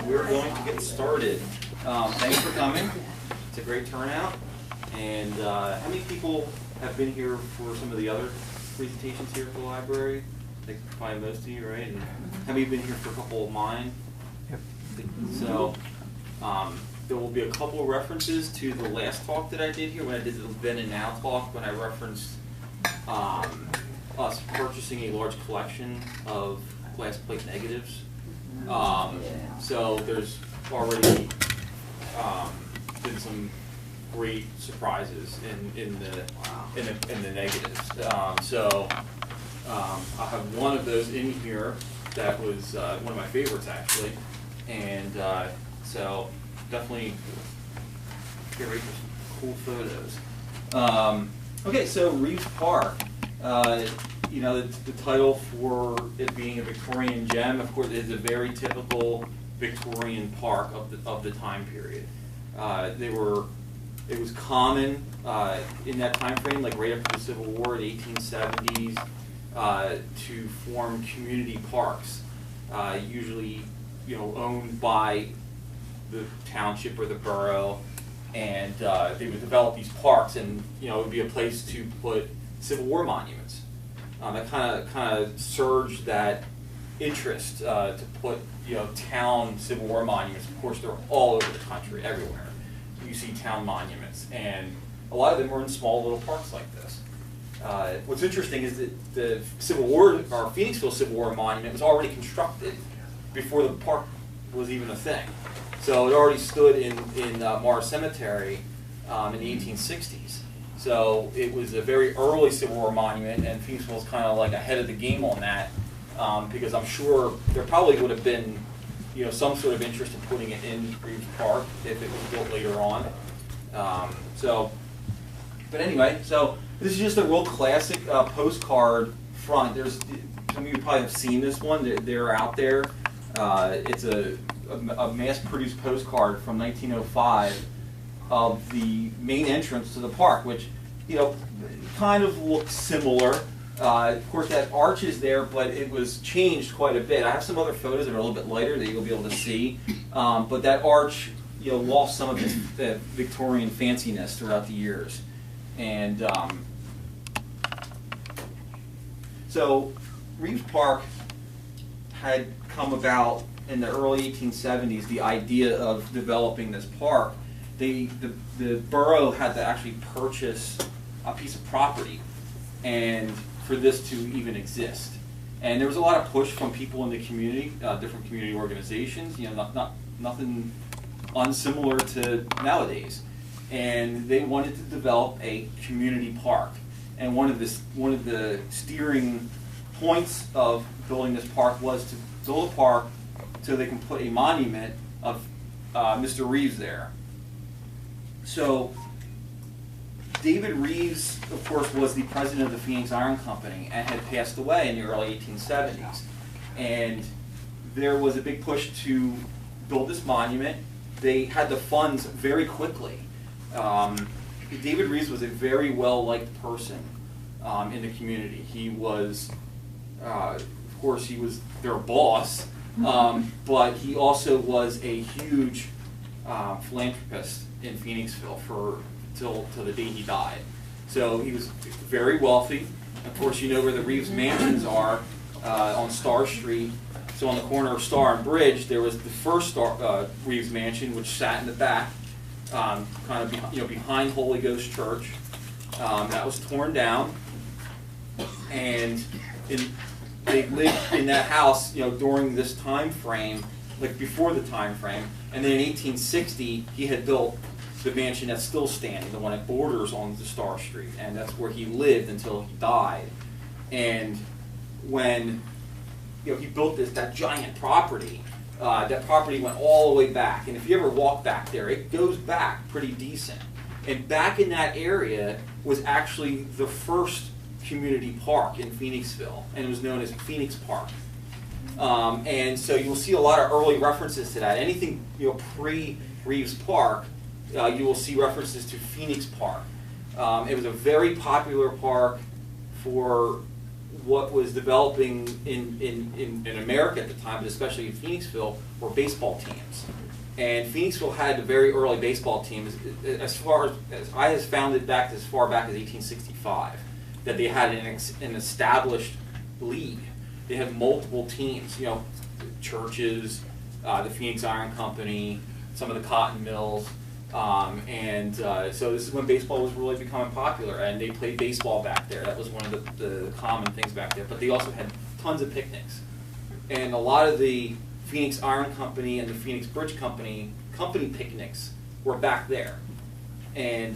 we're going to get started. Thanks for coming. It's a great turnout. And how many people have been here for some of the other presentations here at the library? I think probably most of you, right? And how many have been here for a couple of mine? Yep. So there will be a couple of references to the last talk that I did here when I did the then and now talk, when I referenced us purchasing a large collection of glass plate negatives. So there's already been some great surprises in the negatives. I have one of those in here that was one of my favorites actually, and so definitely get ready for some cool photos. Okay, so Reeves Park. You know, the title for it being a Victorian gem, of course, is a very typical Victorian park of the time period. It was common in that time frame, like right after the Civil War, the 1870s, to form community parks, usually owned by the township or the borough, and they would develop these parks, and it would be a place to put Civil War monuments. That kind of surged that interest to put town Civil War monuments. Of course, they're all over the country, everywhere. You see town monuments, and a lot of them were in small little parks like this. What's interesting is that the Civil War, or Phoenixville Civil War monument, was already constructed before the park was even a thing. So it already stood in Mars Cemetery in the 1860s. So it was a very early Civil War monument, and Phoenixville was kind of like ahead of the game on that, because I'm sure there probably would have been, some sort of interest in putting it in Reeves Park if it was built later on. But anyway, so this is just a real classic postcard front. There's some of you probably have seen this one. They're out there. It's a mass-produced postcard from 1905 of the main entrance to the park, which kind of looks similar. Of course, that arch is there, but it was changed quite a bit. I have some other photos that are a little bit lighter that you'll be able to see, but that arch lost some of its Victorian fanciness throughout the years. And so Reeves Park had come about in the early 1870s, the idea of developing this park. The borough had to actually purchase a piece of property and for this to even exist. And there was a lot of push from people in the community, different community organizations, nothing unsimilar to nowadays. And they wanted to develop a community park. And one of the steering points of building this park was to build a park so they can put a monument of Mr. Reeves there. So David Reeves, of course, was the president of the Phoenix Iron Company and had passed away in the early 1870s. And there was a big push to build this monument. They had the funds very quickly. David Reeves was a very well-liked person in the community. He was, of course, he was their boss, but he also was a huge philanthropist in Phoenixville till the day he died. So he was very wealthy. Of course, you know where the Reeves Mansions are on Star Street. So on the corner of Star and Bridge, there was the first Reeves Mansion, which sat in the back, kind of behind Holy Ghost Church. That was torn down, and they lived in that house, during this time frame, like before the time frame. And then in 1860, he had built the mansion that's still standing, the one that borders on the Star Street, and that's where he lived until he died. And when he built that giant property, that property went all the way back. And if you ever walk back there, it goes back pretty decent. And back in that area was actually the first community park in Phoenixville, and it was known as Phoenix Park. And so you'll see a lot of early references to that. Anything pre-Reeves Park, you will see references to Phoenix Park. It was a very popular park for what was developing in America at the time, but especially in Phoenixville, were baseball teams. And Phoenixville had a very early baseball team, as far as I have found it back as far back as 1865, that they had an established league. They had multiple teams, you know, churches, the Phoenix Iron Company, some of the cotton mills, so this is when baseball was really becoming popular, and they played baseball back there. That was one of the common things back there. But they also had tons of picnics, and a lot of the Phoenix Iron Company and the Phoenix Bridge Company picnics were back there. And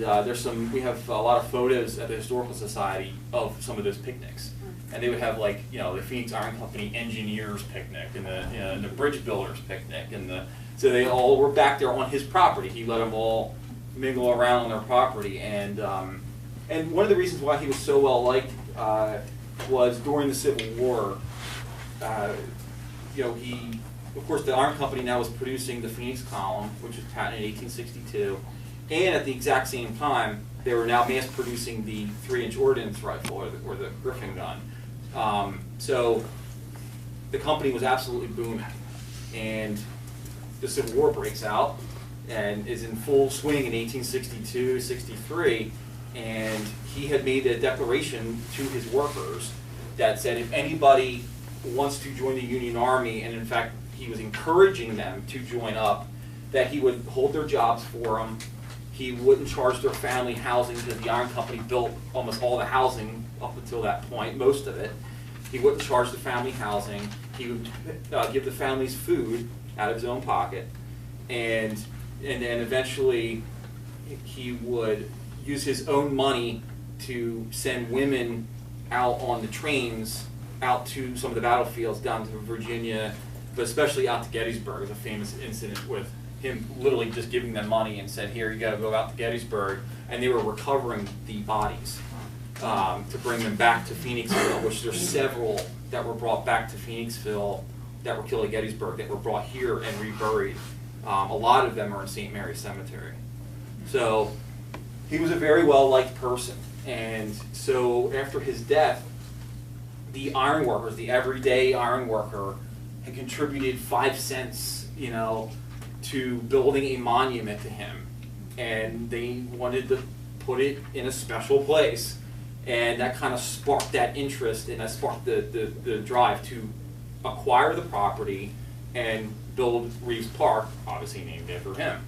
we have a lot of photos at the Historical Society of some of those picnics. And they would have, like, you know, the Phoenix Iron Company engineers picnic and the bridge builders picnic, so they all were back there on his property. He let them all mingle around on their property, and one of the reasons why he was so well liked was during the Civil War. You know, of course, the Iron Company now was producing the Phoenix Column, which was patented in 1862, and at the exact same time, they were now mass producing the 3-inch ordnance rifle, or the Griffin gun. So the company was absolutely booming, and the Civil War breaks out and is in full swing in 1862, 63, and he had made a declaration to his workers that said if anybody wants to join the Union Army, and in fact he was encouraging them to join up, that he would hold their jobs for them. He wouldn't charge their family housing, because the Iron Company built almost all the housing up until that point, most of it. He wouldn't charge the family housing. He would give the families food out of his own pocket, and then eventually he would use his own money to send women out on the trains out to some of the battlefields down to Virginia, but especially out to Gettysburg. There's a famous incident with him literally just giving them money and said, here, you got to go out to Gettysburg, and they were recovering the bodies to bring them back to Phoenixville, which there's several that were brought back to Phoenixville that were killed at Gettysburg that were brought here and reburied. A lot of them are in St. Mary's Cemetery. So he was a very well-liked person, and so after his death, the iron workers, the everyday iron worker, had contributed 5 cents, you know, to building a monument to him, and they wanted to put it in a special place, and that kind of sparked that interest, and that sparked the drive to acquire the property and build Reeves Park, obviously named after him.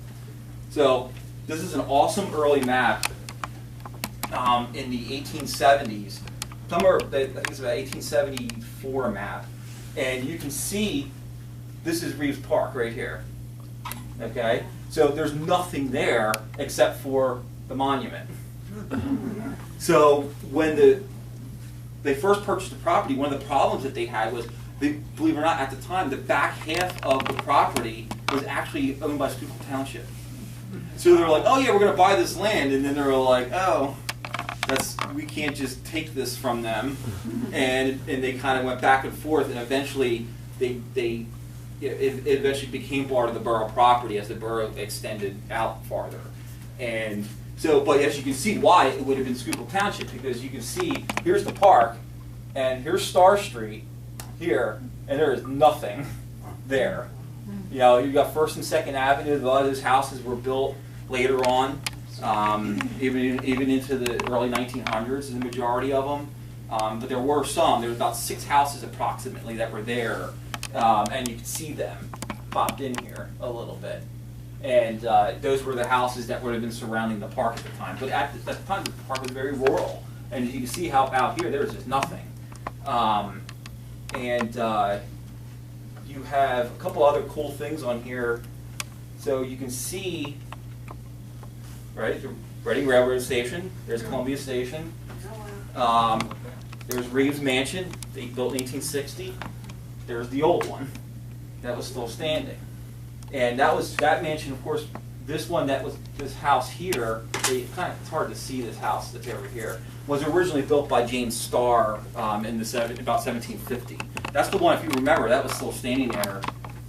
So this is an awesome early map in the 1870s. Somewhere, I think it's about 1874 map, and you can see this is Reeves Park right here. Okay, so there's nothing there except for the monument. So when they first purchased the property, one of the problems that they had was, believe it or not, at the time, the back half of the property was actually owned by Schuylkill Township. So they were like, oh yeah, we're going to buy this land, and then they were like, oh, we can't just take this from them, and they kind of went back and forth, and eventually it eventually became part of the borough property as the borough extended out farther. And so, but as you can see, why it would have been Schuylkill Township, because you can see here's the park, and here's Star Street here, and there is nothing there. You know, you've got First and Second Avenue. A lot of those houses were built later on, even into the early 1900s, the majority of them. But there were some. There were about 6 houses approximately that were there, and you could see them popped in here a little bit. And those were the houses that would have been surrounding the park at the time. But at the time, the park was very rural, and you can see how out here there's just nothing. You have a couple other cool things on here. So you can see, right, the Reading Railroad Station. There's Columbia Station. There's Reeves Mansion, they built in 1860. There's the old one that was still standing. And that mansion, of course, this house here, it's hard to see this house that's over here, was originally built by James Starr in about 1750. That's the one, if you remember, that was still standing there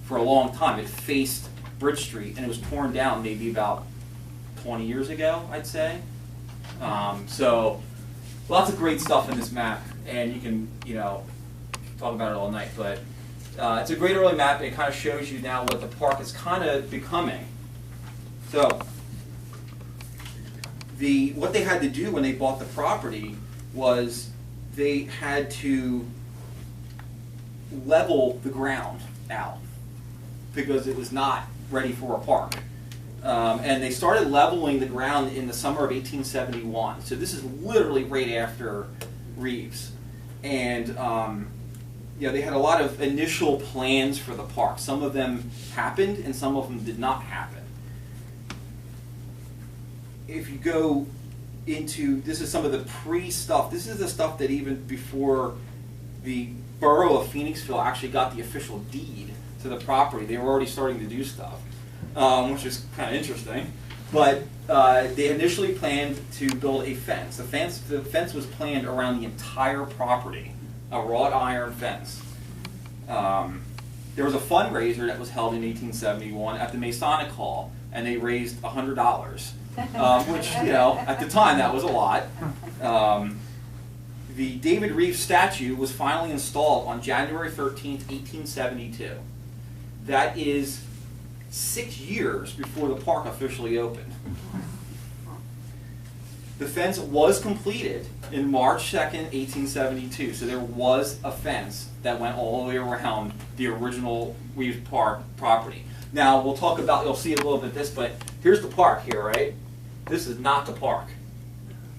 for a long time. It faced Bridge Street, and it was torn down maybe about 20 years ago, I'd say. So lots of great stuff in this map, and you can, talk about it all night, but it's a great early map, and it kind of shows you now what the park is kind of becoming. So, what they had to do when they bought the property was they had to level the ground out because it was not ready for a park. And they started leveling the ground in the summer of 1871. So this is literally right after Reeves. And they had a lot of initial plans for the park. Some of them happened and some of them did not happen. If you go into, this is some of the pre-stuff. This is the stuff that even before the borough of Phoenixville actually got the official deed to the property, they were already starting to do stuff, which is kind of interesting. But they initially planned to build a fence. The fence was planned around the entire property, a wrought iron fence. There was a fundraiser that was held in 1871 at the Masonic Hall, and they raised $100. Which, at the time that was a lot. The David Reeves statue was finally installed on January 13th, 1872. That is 6 years before the park officially opened. The fence was completed in March 2nd, 1872, so there was a fence that went all the way around the original Reeves Park property. Now, we'll talk about, you'll see a little bit of this, but here's the park here, right? This is not the park.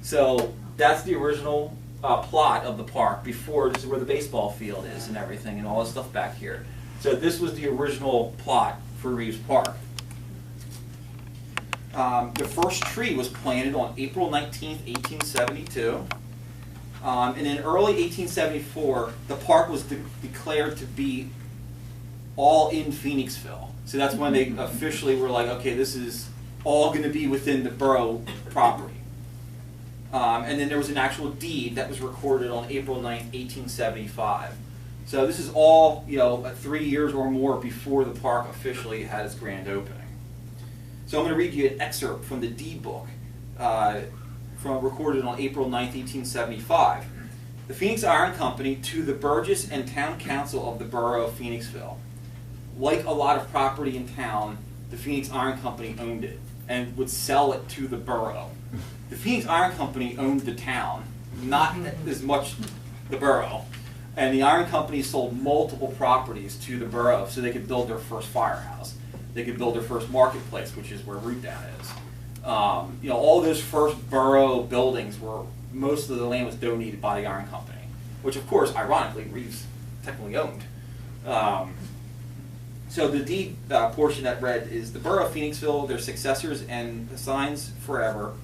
So that's the original plot of the park before. This is where the baseball field is and everything and all this stuff back here. So this was the original plot for Reeves Park. The first tree was planted on April 19th, 1872. And in early 1874, the park was declared to be all in Phoenixville. So that's when they officially were like, okay, this is all going to be within the borough property. And then there was an actual deed that was recorded on April 9th, 1875. So this is all, 3 years or more before the park officially had its grand opening. So I'm going to read you an excerpt from the deed book recorded on April 9th, 1875. The Phoenix Iron Company to the Burgess and Town Council of the Borough of Phoenixville. Like a lot of property in town, the Phoenix Iron Company owned it and would sell it to the borough. The Phoenix Iron Company owned the town, not as much the borough. And the Iron Company sold multiple properties to the borough so they could build their first firehouse. They could build their first marketplace, which is where Root Down is. All those first borough buildings most of the land was donated by the Iron Company, which of course, ironically, Reeves technically owned. So the deed portion that read is the Borough of Phoenixville, their successors and assigns forever,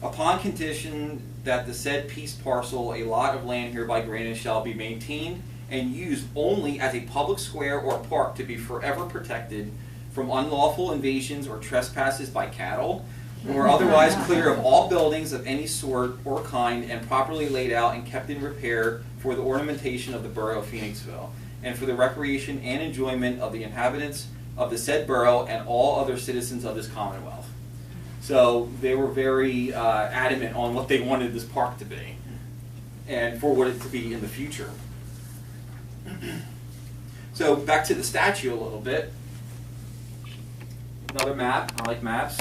upon condition that the said piece parcel, a lot of land hereby granted, shall be maintained and used only as a public square or park to be forever protected from unlawful invasions or trespasses by cattle, or otherwise clear of all buildings of any sort or kind, and properly laid out and kept in repair for the ornamentation of the Borough of Phoenixville, and for the recreation and enjoyment of the inhabitants of the said borough and all other citizens of this Commonwealth. So they were very adamant on what they wanted this park to be, and for what it to be in the future. So back to the statue a little bit. Another map. I like maps.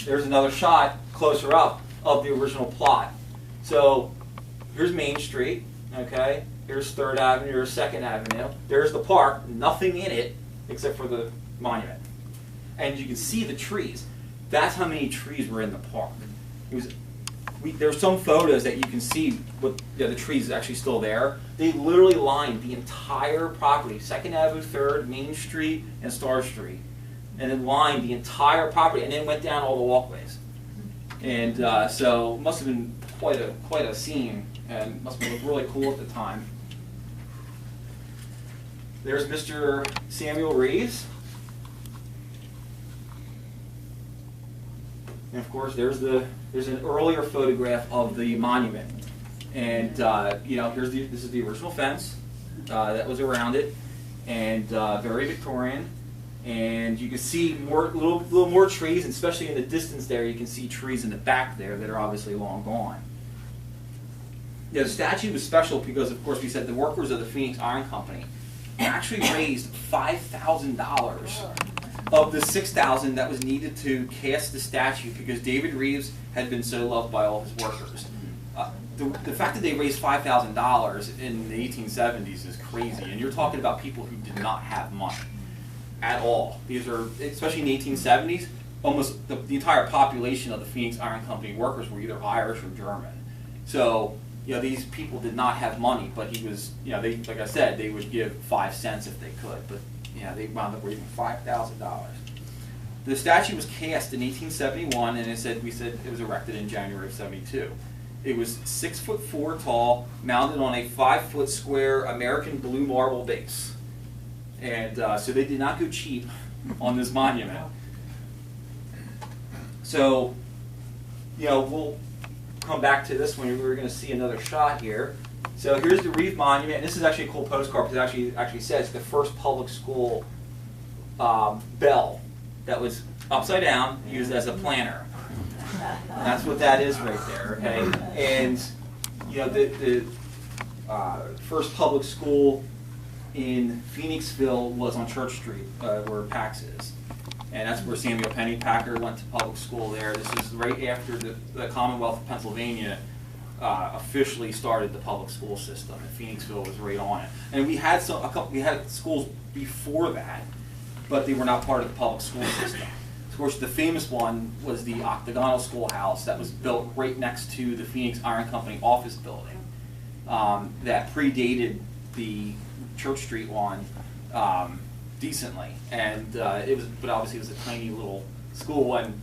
There's another shot closer up of the original plot. So here's Main Street. Okay. Here's 3rd Avenue. Here's 2nd Avenue. There's the park. Nothing in it except for the monument. And you can see the trees. That's how many trees were in the park. There's some photos that you can see the trees actually still there. They literally lined the entire property, 2nd Avenue, 3rd, Main Street, and Star Street. And then lined the entire property and then went down all the walkways. And so it must have been quite a scene, and must have looked really cool at the time. There's Mr. Samuel Reeves. And of course, there's an earlier photograph of the monument. And this is the original fence that was around it, and very Victorian. And you can see little more trees, and especially in the distance there, you can see trees in the back there that are obviously long gone. Yeah, the statue was special because, of course, we said the workers of the Phoenix Iron Company actually raised $5,000 of the $6,000 that was needed to cast the statue because David Reeves had been so loved by all his workers. The fact that they raised $5,000 in the 1870s is crazy, and you're talking about people who did not have money at all. These are, especially in the 1870s, almost the entire population of the Phoenix Iron Company workers were either Irish or German. So, these people did not have money, but he was, they, like I said, they would give 5 cents if they could, but they wound up raising $5,000. The statue was cast in 1871, and we said it was erected in January of '72. It was 6'4" tall, mounted on a 5-foot square American blue marble base. And so they did not go cheap on this monument. So, we'll come back to this one. We're going to see another shot here. So here's the Reeves Monument. And this is actually a cool postcard because it actually says the first public school bell that was upside down, used as a planter. And that's what that is right there, okay? And, the first public school in Phoenixville was on Church Street, where Pax is. And that's where Samuel Pennypacker went to public school there. This is right after the Commonwealth of Pennsylvania officially started the public school system, and Phoenixville was right on it. And we had we had schools before that, but they were not part of the public school system. Of course, the famous one was the octagonal schoolhouse that was built right next to the Phoenix Iron Company office building that predated the Church Street one decently. And but obviously it was a tiny little school, and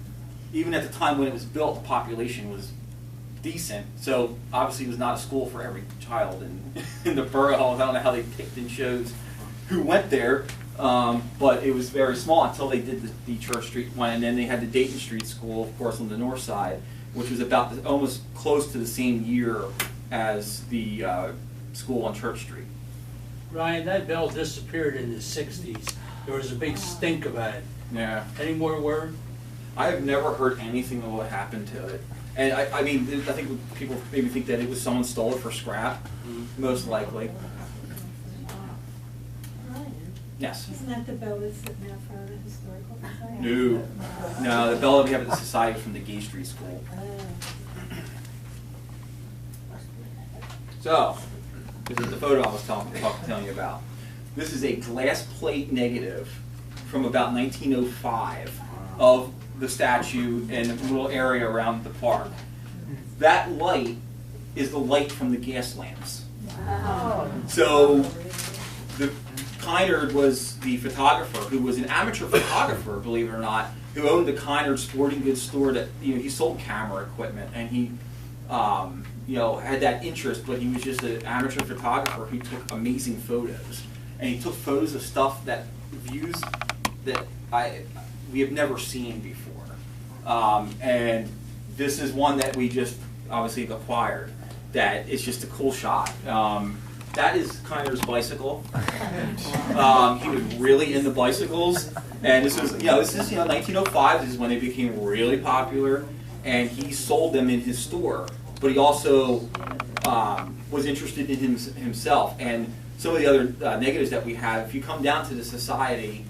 even at the time when it was built, the population was decent. So obviously it was not a school for every child in the borough. I don't know how they picked and chose who went there. But it was very small until they did the Church Street one, and then they had the Dayton Street School, of course, on the north side, which was about almost close to the same year as the school on Church Street. Ryan, that bell disappeared in the 60s. There was a big stink about it. Yeah. Any more word? I have never heard anything of what happened to it. And I mean, I think people maybe think that it was someone stole it for scrap, most likely. Yes. Isn't that the bell that's sitting out front of the historical society? No, the bell that we have at the society is from the Gay Street School. So, this is the photo I was telling you about. This is a glass plate negative from about 1905 of the statue and a little area around the park. That light is the light from the gas lamps. Wow. So, Kynard was the photographer, who was an amateur photographer, believe it or not, who owned the Kynard Sporting Goods store. That he sold camera equipment, and he had that interest, but he was just an amateur photographer who took amazing photos, and he took photos of stuff that views that we have never seen before, and this is one that we just obviously acquired. That is just a cool shot. That is Kynard's bicycle. He was really into bicycles, and this is 1905. This is when they became really popular, and he sold them in his store. But he also was interested in himself. And some of the other negatives that we have. If you come down to the society,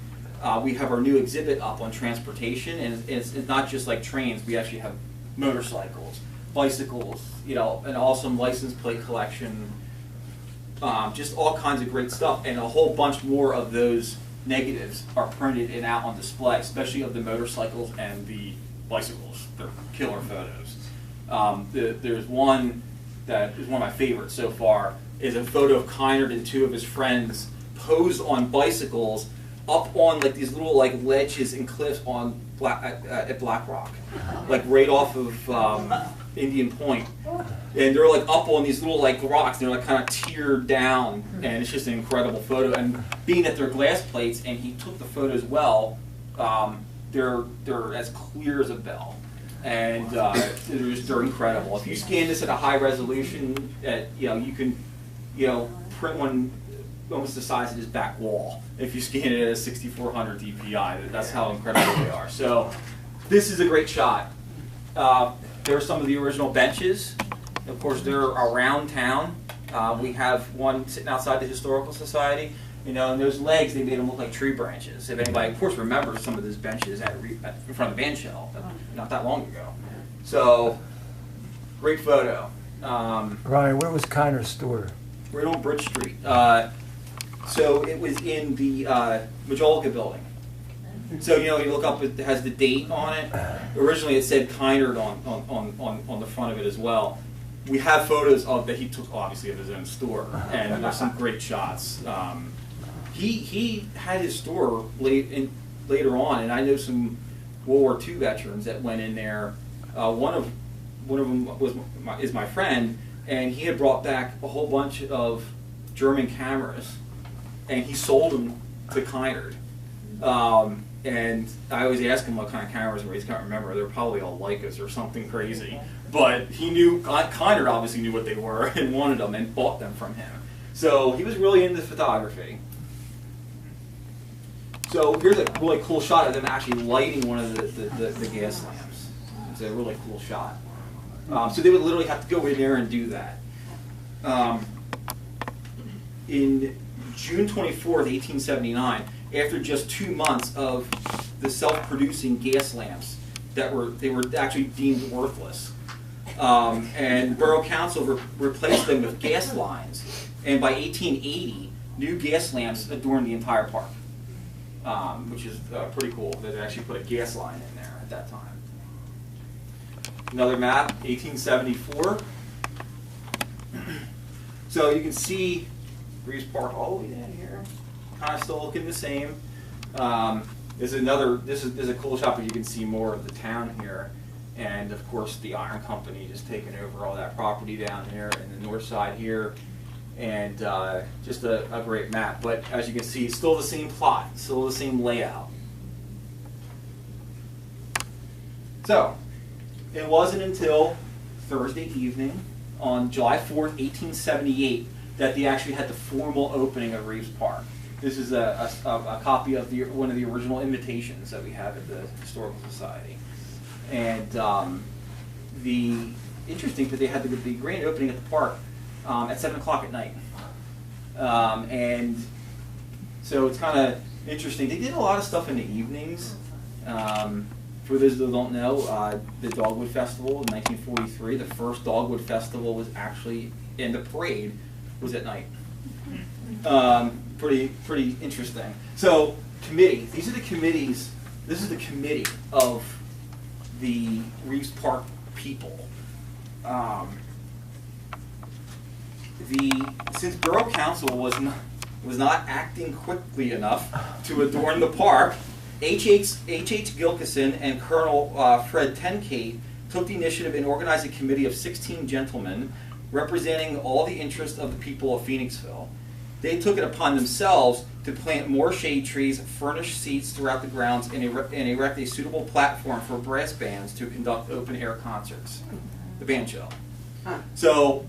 we have our new exhibit up on transportation, and it's not just like trains. We actually have motorcycles, bicycles, an awesome license plate collection. Just all kinds of great stuff, and a whole bunch more of those negatives are printed and out on display, especially of the motorcycles and the bicycles. They're killer photos. There's one that is one of my favorites so far, is a photo of Kynard and two of his friends posed on bicycles up on like these little like ledges and cliffs on at Black Rock, like right off of Indian Point. And they're like up on these little like rocks, and they're like kind of tiered down, and it's just an incredible photo. And being that they're glass plates, and he took the photos well, they're as clear as a bell, and they're incredible. If you scan this at a high resolution, you can print one almost the size of his back wall if you scan it at a 6400 DPI. That's how incredible they are. So this is a great shot. There are some of the original benches Of course, they're around town. We have one sitting outside the Historical Society. You know, and those legs, they made them look like tree branches. If anybody, of course, remembers some of those benches in front of the band shell, not that long ago. So, great photo. Ryan, where was Kiner's store? Right on Bridge Street. So it was in the Majolica building. So, you know, you look up, it has the date on it. Originally it said Kinerd on the front of it as well. We have photos of that he took, obviously, of his own store, and there's some great shots. He had his store later on, and I know some World War II veterans that went in there. One of them is my friend, and he had brought back a whole bunch of German cameras, and he sold them to Kinerd. And I always ask him what kind of cameras were. He can't remember. They're probably all Leicas or something crazy. But he knew, Kinerd obviously knew what they were and wanted them and bought them from him. So he was really into photography. So here's a really cool shot of them actually lighting one of the gas lamps. It's a really cool shot. So they would literally have to go in there and do that. In June 24th, 1879, after just 2 months of the self-producing gas lamps they were actually deemed worthless. And Borough Council replaced them with gas lines. And by 1880, new gas lamps adorned the entire park, which is pretty cool. They actually put a gas line in there at that time. Another map, 1874. So you can see Reeves Park all the way down here, kind of still looking the same. This is a cool shot, but you can see more of the town here. And of course the iron company just taking over all that property down here in the north side here. And just a great map. But as you can see, still the same plot, still the same layout. So, it wasn't until Thursday evening on July 4th, 1878 that they actually had the formal opening of Reeves Park. This is a copy of one of the original invitations that we have at the Historical Society. And the interesting that they had the grand opening at the park at 7 o'clock at night. And so it's kind of interesting. They did a lot of stuff in the evenings. For those that don't know, the Dogwood Festival in 1943, the first Dogwood Festival was actually, and the parade was at night. Pretty interesting. So, committee. These are the committees. This is the committee of the Reeves Park people. Since Borough Council was not acting quickly enough to adorn the park, H.H. Gilkison and Colonel Fred Tenkate took the initiative and organized a committee of 16 gentlemen representing all the interests of the people of Phoenixville. They took it upon themselves to plant more shade trees, furnish seats throughout the grounds, and erect a suitable platform for brass bands to conduct open-air concerts, the band shell. So,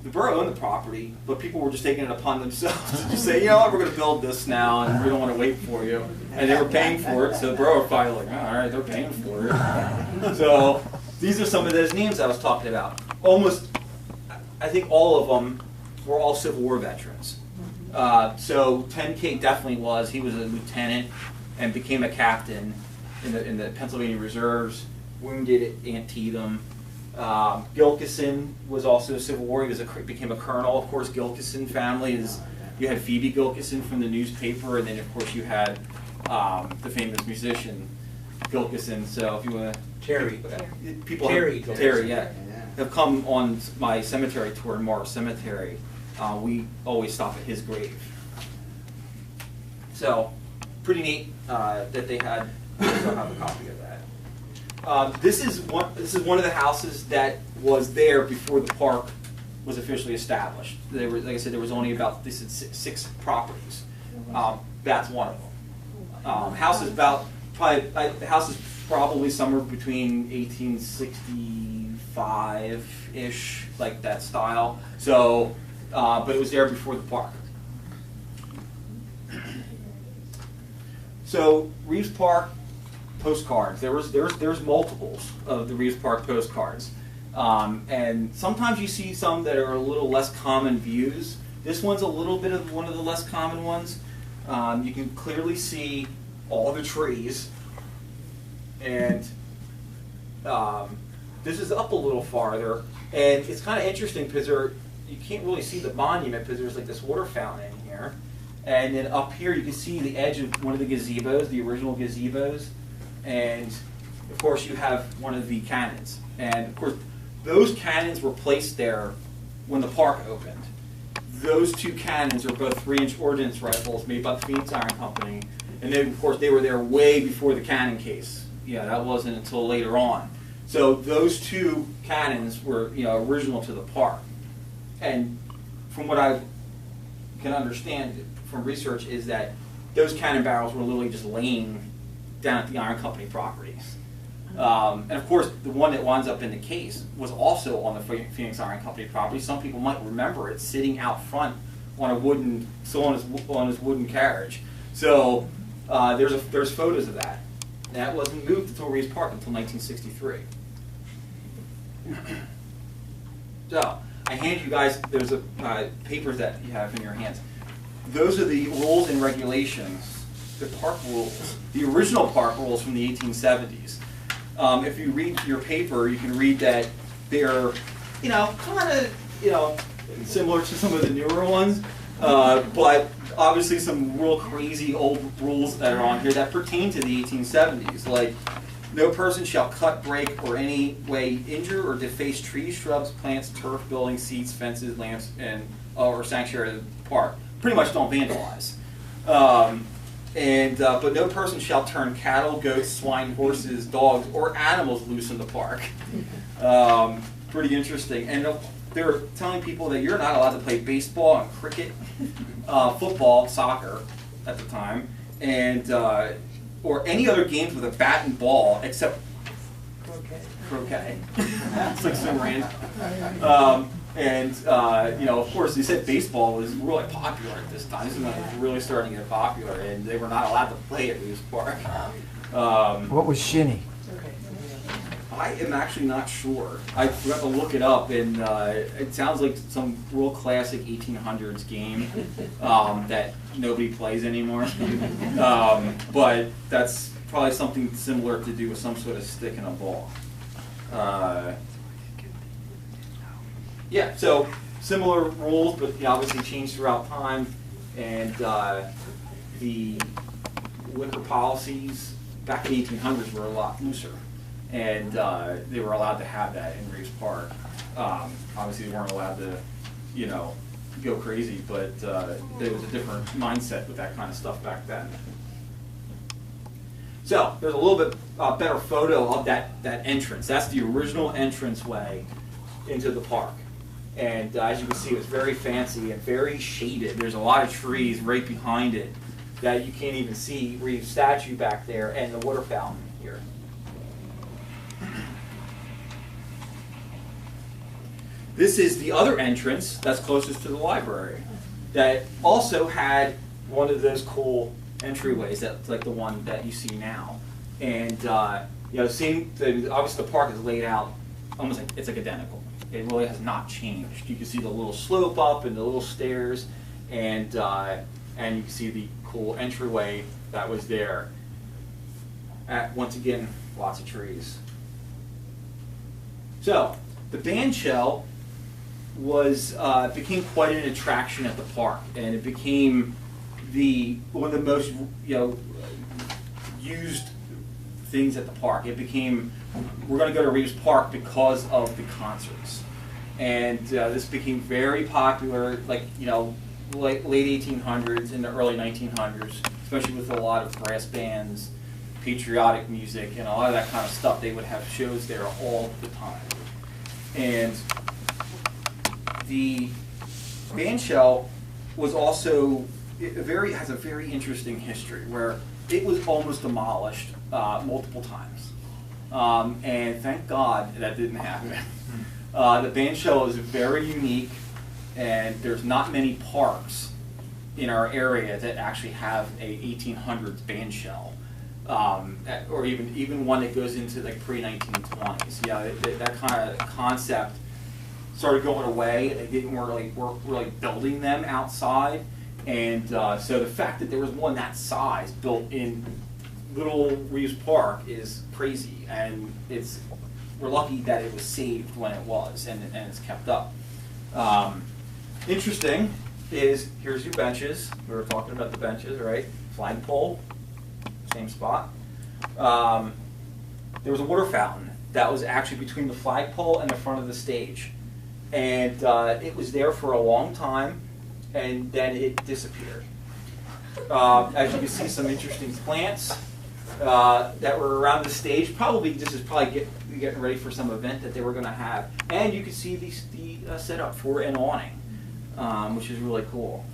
the borough owned the property, but people were just taking it upon themselves to just say, you know what, we're going to build this now, and we don't want to wait for you. And they were paying for it, so the borough were probably like, all right, they're paying for it. So, these are some of those names I was talking about. Almost, I think all of them were all Civil War veterans. So 10K definitely was. He was a lieutenant and became a captain in the Pennsylvania Reserves, wounded at Antietam. Gilkison was also a Civil War. He became a colonel. Of course, Gilkison family is, you had Phoebe Gilkison from the newspaper, and then of course you had the famous musician Gilkison. So if you want to, Terry. Terry, yeah, have come on my cemetery tour in Morris Cemetery. We always stop at his grave. So, pretty neat that they had. I have a copy of that. This is one of the houses that was there before the park was officially established. There were, like I said, there was only about 6 properties. That's one of them. House is the house is probably somewhere between 1865-ish, like that style. So. But it was there before the park. So Reeves Park postcards. There's multiples of the Reeves Park postcards. And sometimes you see some that are a little less common views. This one's a little bit of one of the less common ones. You can clearly see all the trees, and this is up a little farther, and it's kind of interesting because you can't really see the monument because there's like this water fountain in here, and then up here you can see the edge of one of the gazebos, the original gazebos, and of course you have one of the cannons, and of course those cannons were placed there when the park opened. Those two cannons are both 3-inch ordnance rifles made by the Phoenix Iron Company, and then of course they were there way before the cannon case. Yeah, that wasn't until later on. So those two cannons were, original to the park. And from what I can understand from research is that those cannon barrels were literally just laying down at the Iron Company properties. And of course, the one that winds up in the case was also on the Phoenix Iron Company property. Some people might remember it sitting out front on on his wooden carriage. So there's photos of that. And that wasn't moved until Reeves Park until 1963. So I hand you guys those papers that you have in your hands. Those are the rules and regulations, the park rules, the original park rules from the 1870s. If you read your paper, you can read that they're, kind of, similar to some of the newer ones, but obviously some real crazy old rules that are on here that pertain to the 1870s, like no person shall cut, break, or any way injure or deface trees, shrubs, plants, turf, buildings, seats, fences, lamps, and or sanctuary of the park. Pretty much don't vandalize. But no person shall turn cattle, goats, swine, horses, dogs, or animals loose in the park. Pretty interesting. And they're telling people that you're not allowed to play baseball and cricket, football, soccer at the time, and or any other games with a bat and ball except croquet. It's like so random. Of course, they said baseball was really popular at this time. This is when it was really starting to get popular, and they were not allowed to play at Reeves Park. What was shinny? I am actually not sure. I forgot to look it up, and it sounds like some real classic 1800s game that nobody plays anymore. But that's probably something similar to do with some sort of stick and a ball. Yeah, so similar rules, but obviously changed throughout time, and the liquor policies back in the 1800s were a lot looser, and they were allowed to have that in Reeves Park. Obviously, they weren't allowed to, go crazy, but there was a different mindset with that kind of stuff back then. So there's a little bit better photo of that entrance. That's the original entranceway into the park. And as you can see, it's very fancy and very shaded. There's a lot of trees right behind it that you can't even see Reeves' statue back there and the water fountain here. This is the other entrance that's closest to the library that also had one of those cool entryways that's like the one that you see now. And obviously the park is laid out almost like it's like identical. It really has not changed. You can see the little slope up and the little stairs, and you can see the cool entryway that was there. Once again, lots of trees. So the band shell became quite an attraction at the park, and it became one of the most used things at the park. It became, we're going to go to Reeves Park because of the concerts. And this became very popular, late 1800s and the early 1900s, especially with a lot of brass bands, patriotic music, and a lot of that kind of stuff. They would have shows there all the time. And the bandshell was also has a very interesting history where it was almost demolished multiple times. And thank God that didn't happen. The bandshell is very unique, and there's not many parks in our area that actually have a 1800s bandshell. or even one that goes into like pre-1920s. Yeah, that kind of concept started going away. They didn't really building them outside, and so the fact that there was one that size built in Little Reeves Park is crazy, and we're lucky that it was saved when it was, and it's kept up. Interesting is, here's your benches. We were talking about the benches, right? Flagpole, same spot. There was a water fountain that was actually between the flagpole and the front of the stage. And it was there for a long time, and then it disappeared. As you can see, some interesting plants that were around the stage. Probably this is getting ready for some event that they were going to have. And you can see the setup for an awning, which is really cool.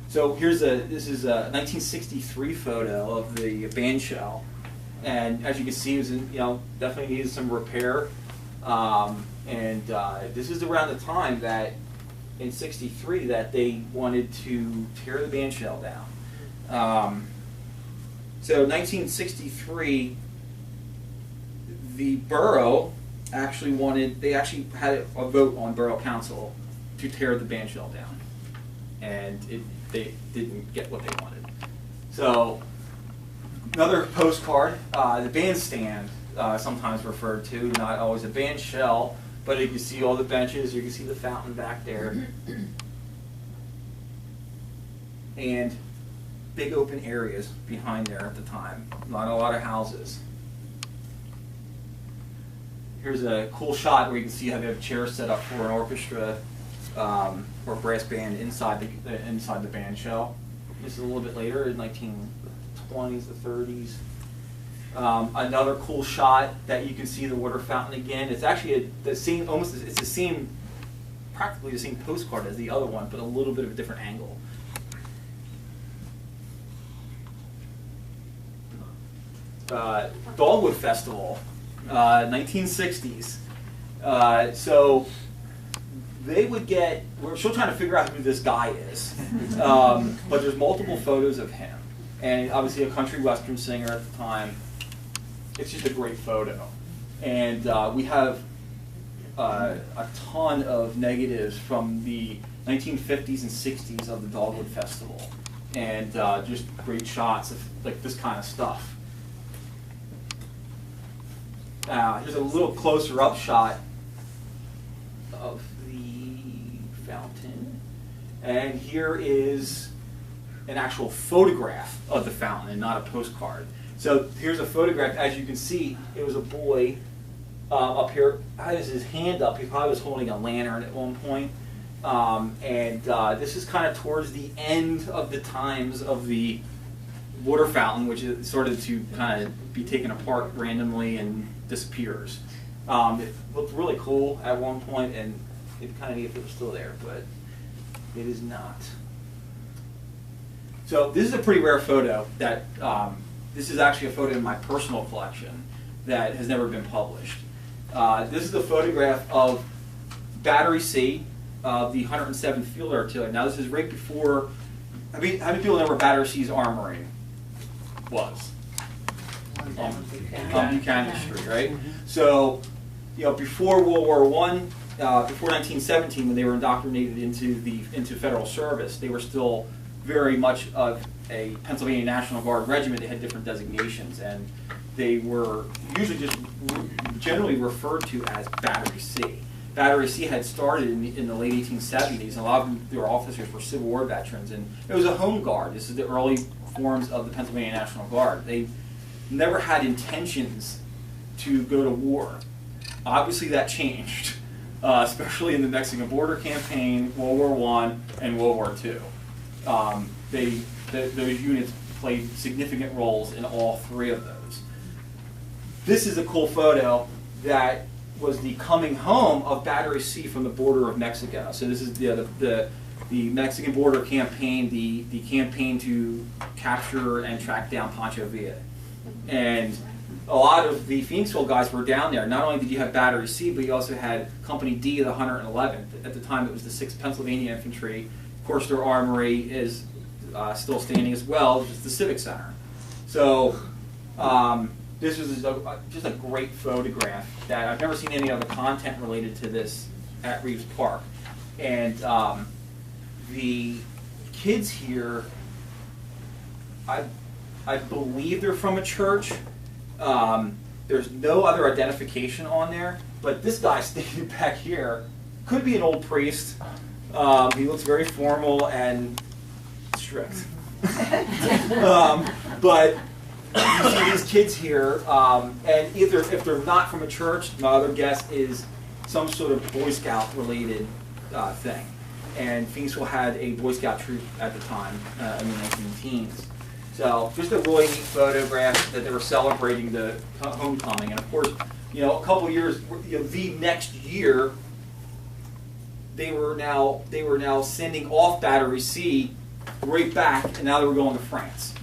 So this is a 1963 photo of the band shell, and as you can see, it was definitely needed some repair. This is around the time that in '63 that they wanted to tear the band shell down. So 1963, the borough actually had a vote on borough council to tear the band shell down, and they didn't get what they wanted. So another postcard, the bandstand, sometimes referred to, not always a band shell, but you can see all the benches, you can see the fountain back there. And big open areas behind there at the time, not a lot of houses. Here's a cool shot where you can see how they have chairs set up for an orchestra or brass band inside the band shell. This is a little bit later, in 1920s, the 30s. Another cool shot that you can see the water fountain again. It's actually practically the same postcard as the other one, but a little bit of a different angle. Dogwood Festival, 1960s. So they would get, we're still trying to figure out who this guy is, but there's multiple photos of him, and obviously a country western singer at the time. It's just a great photo, and we have a ton of negatives from the 1950s and 60s of the Dogwood Festival, and just great shots of like this kind of stuff. Here's a little closer up shot of the fountain, and here is an actual photograph of the fountain and not a postcard. So here's a photograph. As you can see, it was a boy up here. Has his hand up. He probably was holding a lantern at one point. This is kind of towards the end of the times of the water fountain, which is started to kind of be taken apart randomly and disappears. It looked really cool at one point, and it'd kind of neat if it was still there, but it is not. So this is a pretty rare photo. This is actually a photo in my personal collection that has never been published. This is a photograph of Battery C of the 107th Field Artillery. Now this is right before. How many people know where Battery C's armory was? On Buchanan Street, right? So, before World War I, before 1917, when they were indoctrinated into federal service, they were still very much of a Pennsylvania National Guard regiment. They had different designations, and they were usually just generally referred to as Battery C. Battery C had started in the late 1870s, and a lot of their officers were Civil War veterans, and it was a home guard. This is the early forms of the Pennsylvania National Guard. They never had intentions to go to war. Obviously that changed, especially in the Mexican border campaign, World War I, and World War II. Those units played significant roles in all three of those. This is a cool photo that was the coming home of Battery C from the border of Mexico. So this is the Mexican border campaign, the campaign to capture and track down Pancho Villa. And a lot of the Phoenixville guys were down there. Not only did you have Battery C, but you also had Company D of the 111th. At the time, it was the 6th Pennsylvania Infantry. Of course, their armory is still standing as well, which is the Civic Center. So this is just a great photograph that I've never seen any other content related to this at Reeves Park. And the kids here, I believe they're from a church. There's no other identification on there, but this guy standing back here could be an old priest. He looks very formal and strict. But you see these kids here, and either if they're not from a church, my other guess is some sort of Boy Scout related thing. And Phoenixville had a Boy Scout troop at the time, in the 19-teens. So just a really neat photograph that they were celebrating the homecoming. And of course, you know, a couple years, you know, the next year, they were now sending off Battery C right back, and now they were going to France.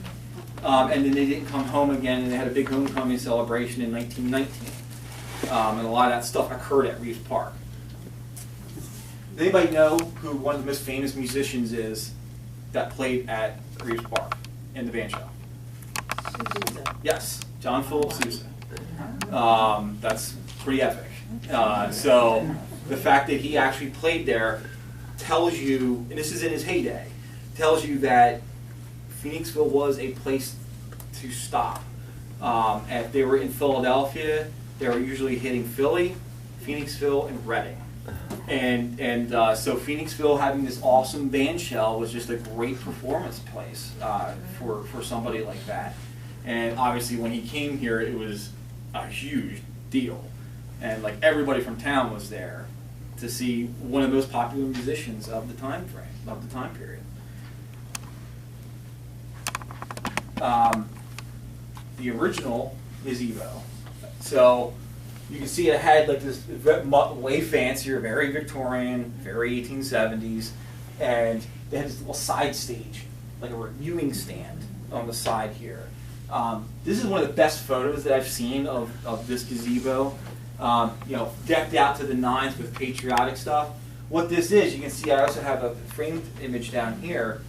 And then they didn't come home again, and they had a big homecoming celebration in 1919. And a lot of that stuff occurred at Reeves Park. Does anybody know who one of the most famous musicians is that played at Reeves Park in the band show? Yes, John Philip Sousa. That's pretty epic. So the fact that he actually played there tells you, and this is in his heyday, tells you that Phoenixville was a place to stop. If they were in Philadelphia, they were usually hitting Philly, Phoenixville, and Reading. And so Phoenixville having this awesome band shell was just a great performance place for somebody like that. And obviously when he came here, it was a huge deal. And like everybody from town was there to see one of the most popular musicians of the time frame, of the time period. The original gazebo. So you can see it had like this way fancier, very Victorian, very 1870s, and they had this little side stage, like a reviewing stand on the side here. This is one of the best photos that I've seen of this gazebo. You know, decked out to the nines with patriotic stuff. What this is, you can see I also have a framed image down here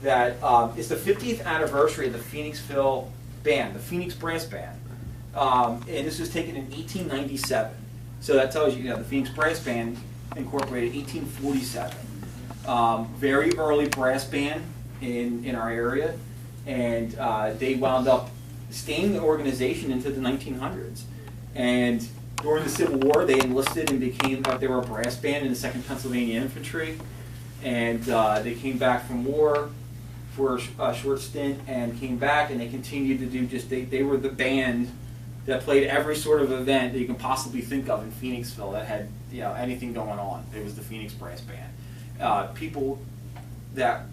that is the 50th anniversary of the Phoenixville band, the Phoenix Brass Band. And this was taken in 1897. So that tells you, you know, the Phoenix Brass Band incorporated 1847. Very early brass band in our area. And they wound up staying the organization into the 1900s. And during the Civil War, they enlisted and became, they were a brass band in the 2nd Pennsylvania Infantry. And they came back from war for a short stint and came back, and they continued to do just, they were the band that played every sort of event that you can possibly think of in Phoenixville that had, you know, anything going on. It was the Phoenix Brass Band.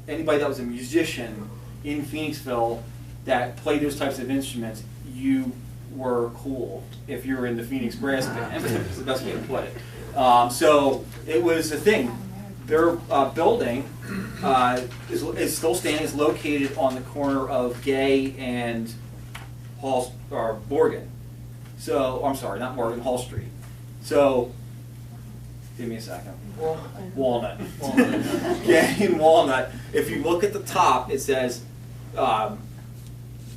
Anybody that was a musician in Phoenixville that played those types of instruments, you were cool if you were in the Phoenix Brass Band. That's the best way to put it. So it was a thing. Their building is still standing. It's located on the corner of Gay and Morgan. So, I'm sorry, not Morgan, Hall Street. So, give me a second. Walnut. Gay and Walnut. If you look at the top, it says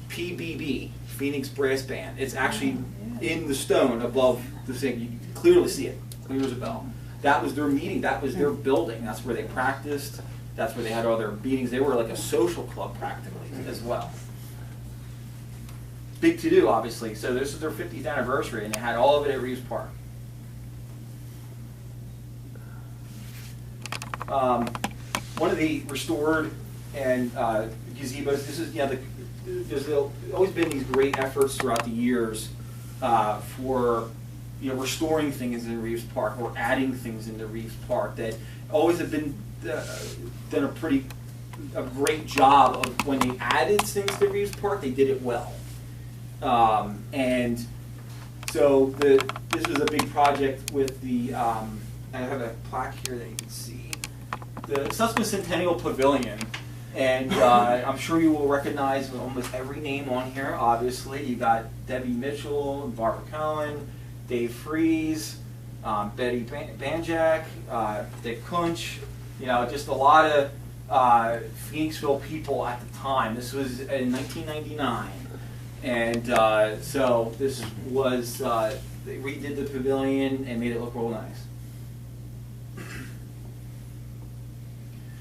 PBB, Phoenix Brass Band. It's actually in the stone above the thing. You can clearly see it, clear as a bell. That was their meeting. That was their building. That's where they practiced. That's where they had all their meetings. They were like a social club practically as well. Big to do, obviously. So this is their 50th anniversary, and they had all of it at Reeves Park. One of the restored and gazebos. This is, you know, there's always been these great efforts throughout the years for, you know, restoring things in Reeves Park or adding things into Reeves Park that always have been done a great job of when they added things to Reeves Park, they did it well. And so this was a big project with the, I have a plaque here that you can see, the Sussman Centennial Pavilion. And I'm sure you will recognize almost every name on here, obviously. You got Debbie Mitchell, Barbara Cohen, Dave Fries, Betty Banjak, Dick Kunch, you know, just a lot of Phoenixville people at the time. This was in 1999. And so this was, they redid the pavilion and made it look real nice.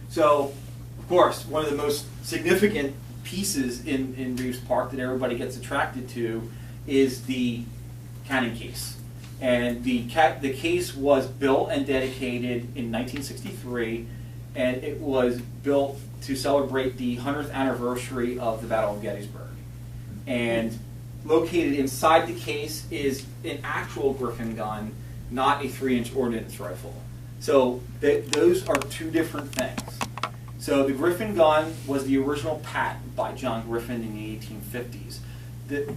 So, of course, one of the most significant pieces in Reeves Park that everybody gets attracted to is the cannon case. And the case was built and dedicated in 1963, and it was built to celebrate the 100th anniversary of the Battle of Gettysburg. And located inside the case is an actual Griffin gun, not a 3-inch ordnance rifle. So those are two different things. So the Griffin gun was the original patent by John Griffin in the 1850s.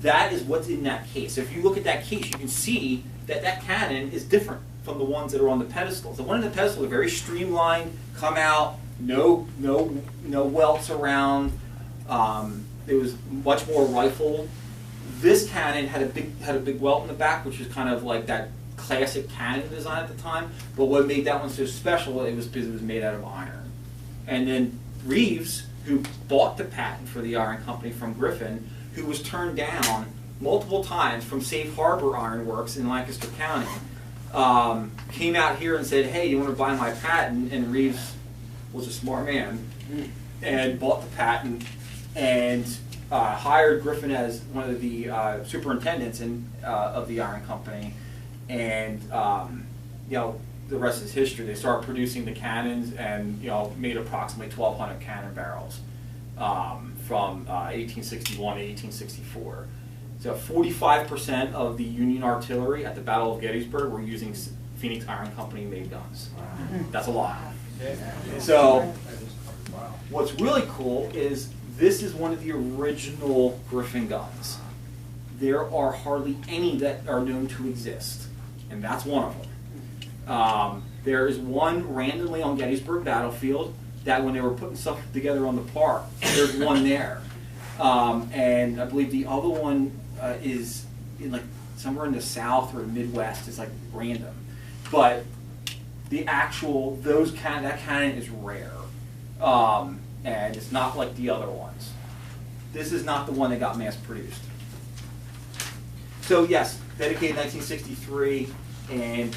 That is what's in that case. So if you look at that case, you can see that that cannon is different from the ones that are on the pedestals. The one in the pedestal is very streamlined, come out, no welts around. It was much more rifle. This cannon had a big welt in the back, which is kind of like that classic cannon design at the time. But what made that one so special, it was because it was made out of iron. And then Reeves, who bought the patent for the iron company from Griffin, who was turned down multiple times from Safe Harbor Iron Works in Lancaster County, came out here and said, "Hey, you want to buy my patent?" And Reeves was a smart man and bought the patent and hired Griffin as one of the superintendents of the iron company. And you know, the rest is history. They started producing the cannons and made approximately 1,200 cannon barrels from 1861 to 1864. So 45% of the Union artillery at the Battle of Gettysburg were using Phoenix Iron Company made guns. That's a lot. So what's really cool is this is one of the original Griffin guns. There are hardly any that are known to exist, and that's one of them. There is one randomly on Gettysburg battlefield that when they were putting stuff together on the park, there's one there. And I believe the other one is in like somewhere in the South or the Midwest. It's like random. But the actual, that cannon is rare. And it's not like the other ones. This is not the one that got mass produced. So yes, dedicated 1963, and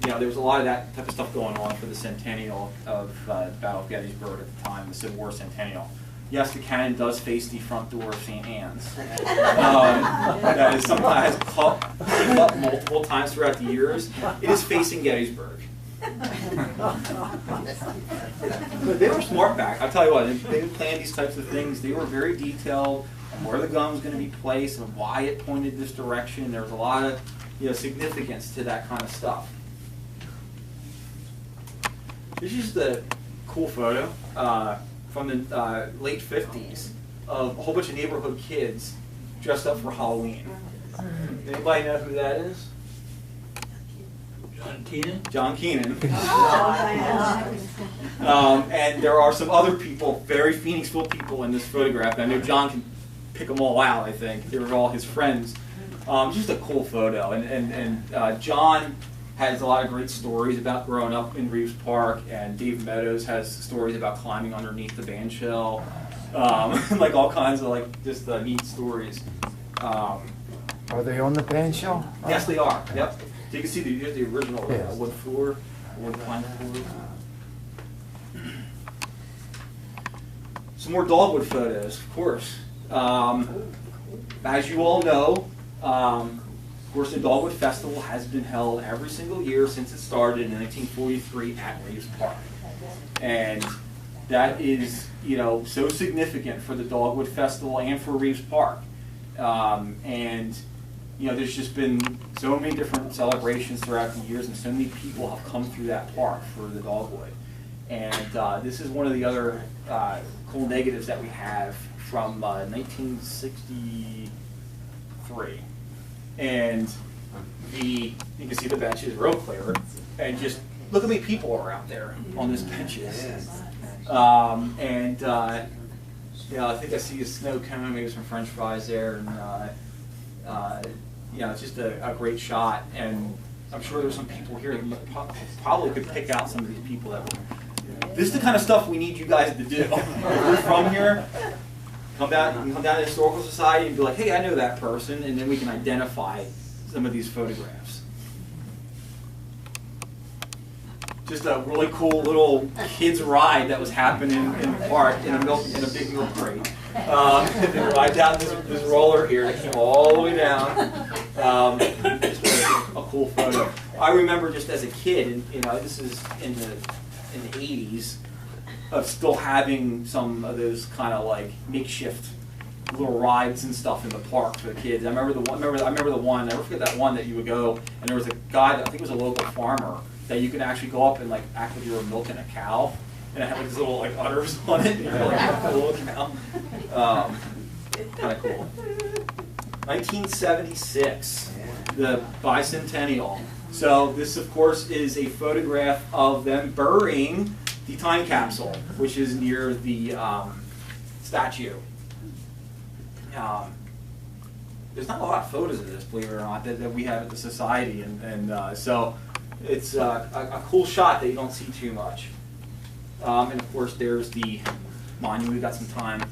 there was a lot of that type of stuff going on for the centennial of the Battle of Gettysburg at the time, the Civil War centennial. Yes, the cannon does face the front door of St. Anne's. That is sometimes came up multiple times throughout the years. It is facing Gettysburg. But they were smart back. I'll tell you what, they planned these types of things. They were very detailed on where the gun was going to be placed and why it pointed this direction. There was a lot of significance to that kind of stuff. This is just a cool photo from the late 50s of a whole bunch of neighborhood kids dressed up for Halloween. Anybody know who that is? John Keenan? John Keenan. And there are some other people, very Phoenixville people in this photograph. I know John can pick them all out, I think. They were all his friends. Just a cool photo. And John has a lot of great stories about growing up in Reeves Park, and Dave Meadows has stories about climbing underneath the bandshell. Like all kinds of just neat stories. Are they on the bandshell? Yes, they are. Yep. So you can see the original Yes. wood floor, wood plank floor. Some more dogwood photos, of course. As you all know, of course, the Dogwood Festival has been held every single year since it started in 1943 at Reeves Park. And that is, so significant for the Dogwood Festival and for Reeves Park. There's just been so many different celebrations throughout the years, and so many people have come through that park for the Dogwood. And this is one of the other cool negatives that we have from 1963. And you can see the benches real clear, and just look how many people are out there on these benches. I think I see a snow cone, maybe some French fries there, and it's just a great shot. And I'm sure there's some people here that probably could pick out some of these people that This is the kind of stuff we need you guys to do. If you're from here, come down to the Historical Society and be like, hey, I know that person, and then we can identify some of these photographs. Just a really cool little kids ride that was happening in the park in a big milk crate. They ride down this roller here that came all the way down. Just a cool photo. I remember just as a kid, and this is in the 80s, of still having some of those kind of like makeshift little rides and stuff in the park for the kids. I remember the one. I never forget that one that you would go, and there was a guy that I think was a local farmer that you could actually go up and like act like you were milking a cow, and it had like these little like udders on it. And you're like a little cow. Kind of cool. 1976, the bicentennial. So this, of course, is a photograph of them burying the time capsule, which is near the statue. There's not a lot of photos of this, believe it or not, that we have at the Society, and so it's a cool shot that you don't see too much. And of course, there's the monument. We've got some time